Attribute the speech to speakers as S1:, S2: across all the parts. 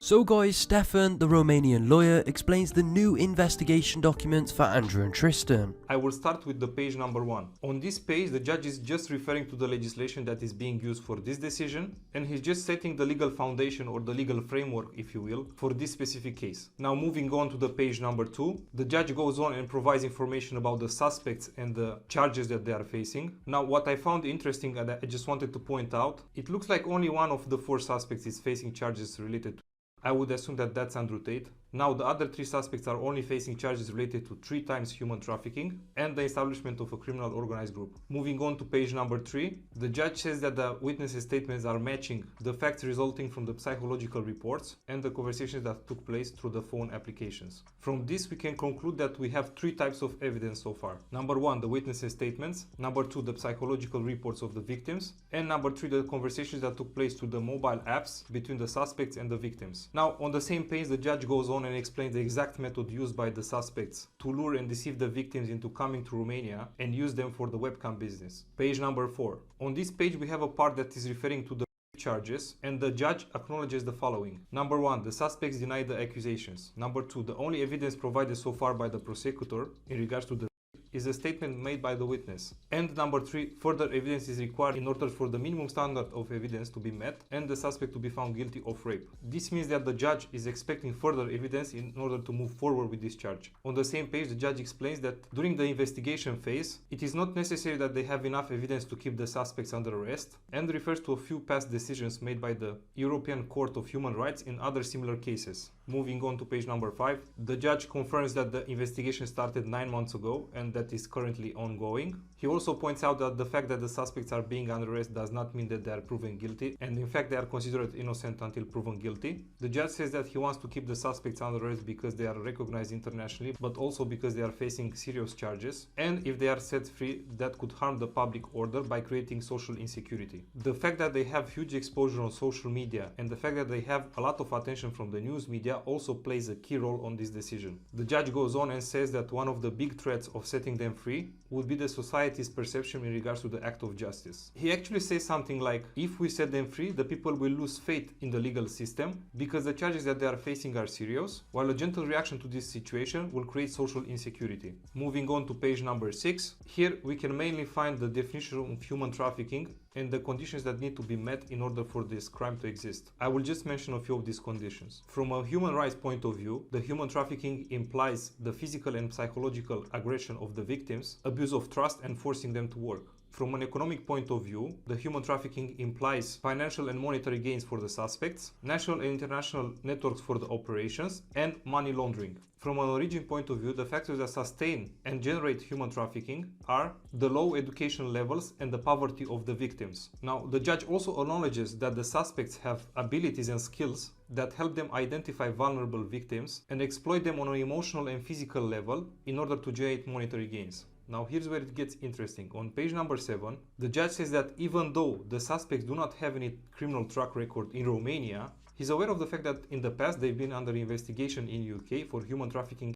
S1: So guys, Stefan, the Romanian lawyer, explains the new investigation documents for Andrew and Tristan.
S2: I will start with the page number 1. On this page, the judge is just referring to the legislation that is being used for this decision, and he's just setting the legal foundation or the legal framework, if you will, for this specific case. Now moving on to the page number 2, the judge goes on and provides information about the suspects and the charges that they are facing. Now what I found interesting and I just wanted to point out, it looks like only one of the 4 suspects is facing charges related to, I would assume that that's Andrew Tate. Now the other 3 suspects are only facing charges related to 3 times human trafficking and the establishment of a criminal organized group. Moving on to page number 3, the judge says that the witnesses' statements are matching the facts resulting from the psychological reports and the conversations that took place through the phone applications. From this we can conclude that we have 3 types of evidence so far. Number 1, the witnesses' statements. Number 2, the psychological reports of the victims. And number 3, the conversations that took place through the mobile apps between the suspects and the victims. Now on the same page, the judge goes on and explains the exact method used by the suspects to lure and deceive the victims into coming to Romania and use them for the webcam business. Page number 4. On this page we have a part that is referring to the charges, and the judge acknowledges the following. Number 1, the suspects deny the accusations. Number 2, the only evidence provided so far by the prosecutor in regards to the is a statement made by the witness. And number 3, further evidence is required in order for the minimum standard of evidence to be met and the suspect to be found guilty of rape. This means that the judge is expecting further evidence in order to move forward with this charge. On the same page, the judge explains that during the investigation phase, it is not necessary that they have enough evidence to keep the suspects under arrest, and refers to a few past decisions made by the European Court of Human Rights in other similar cases. Moving on to page number 5, the judge confirms that the investigation started 9 months ago and that is currently ongoing. He also points out that the fact that the suspects are being under arrest does not mean that they are proven guilty, and in fact they are considered innocent until proven guilty. The judge says that he wants to keep the suspects under arrest because they are recognized internationally, but also because they are facing serious charges, and if they are set free, that could harm the public order by creating social insecurity. The fact that they have huge exposure on social media and the fact that they have a lot of attention from the news media also plays a key role on this decision. The judge goes on and says that one of the big threats of setting them free would be the society's perception in regards to the act of justice. He actually says something like, if we set them free, the people will lose faith in the legal system because the charges that they are facing are serious, while a gentle reaction to this situation will create social insecurity. Moving on to page number 6, here we can mainly find the definition of human trafficking and the conditions that need to be met in order for this crime to exist. I will just mention a few of these conditions. From a human rights point of view, the human trafficking implies the physical and psychological aggression of the victims, abuse of trust, and forcing them to work. From an economic point of view, the human trafficking implies financial and monetary gains for the suspects, national and international networks for the operations, and money laundering. From an origin point of view, the factors that sustain and generate human trafficking are the low education levels and the poverty of the victims. Now, the judge also acknowledges that the suspects have abilities and skills that help them identify vulnerable victims and exploit them on an emotional and physical level in order to generate monetary gains. Now here's where it gets interesting. On page number 7, the judge says that even though the suspects do not have any criminal track record in Romania, he's aware of the fact that in the past they've been under investigation in UK for human trafficking.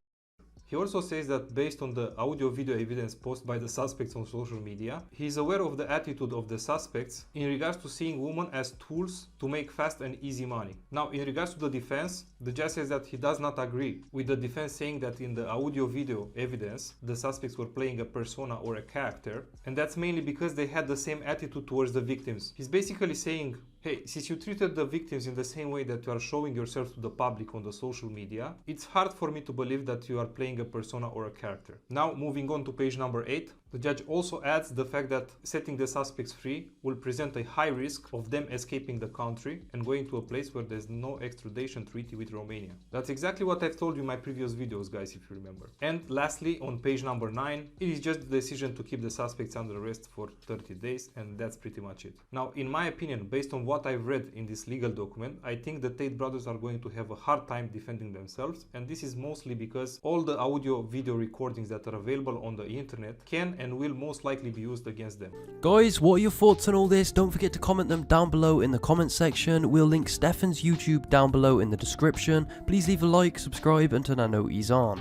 S2: He also says that based on the audio-video evidence posted by the suspects on social media, he is aware of the attitude of the suspects in regards to seeing women as tools to make fast and easy money. Now, in regards to the defense, the judge says that he does not agree with the defense saying that in the audio-video evidence, the suspects were playing a persona or a character, and that's mainly because they had the same attitude towards the victims. He's basically saying, hey, since you treated the victims in the same way that you are showing yourself to the public on the social media, it's hard for me to believe that you are playing a persona or a character. Now, moving on to page number 8, the judge also adds the fact that setting the suspects free will present a high risk of them escaping the country and going to a place where there's no extradition treaty with Romania. That's exactly what I've told you in my previous videos, guys, if you remember. And lastly, on page number 9, it is just the decision to keep the suspects under arrest for 30 days, and that's pretty much it. Now, in my opinion, based on what I've read in this legal document, I think the Tate brothers are going to have a hard time defending themselves, and this is mostly because all the audio-video recordings that are available on the internet can and will most likely be used against them.
S1: Guys, what are your thoughts on all this? Don't forget to comment them down below in the comment section. We'll link Stefan's YouTube down below in the description. Please leave a like, subscribe, and turn on notifications on.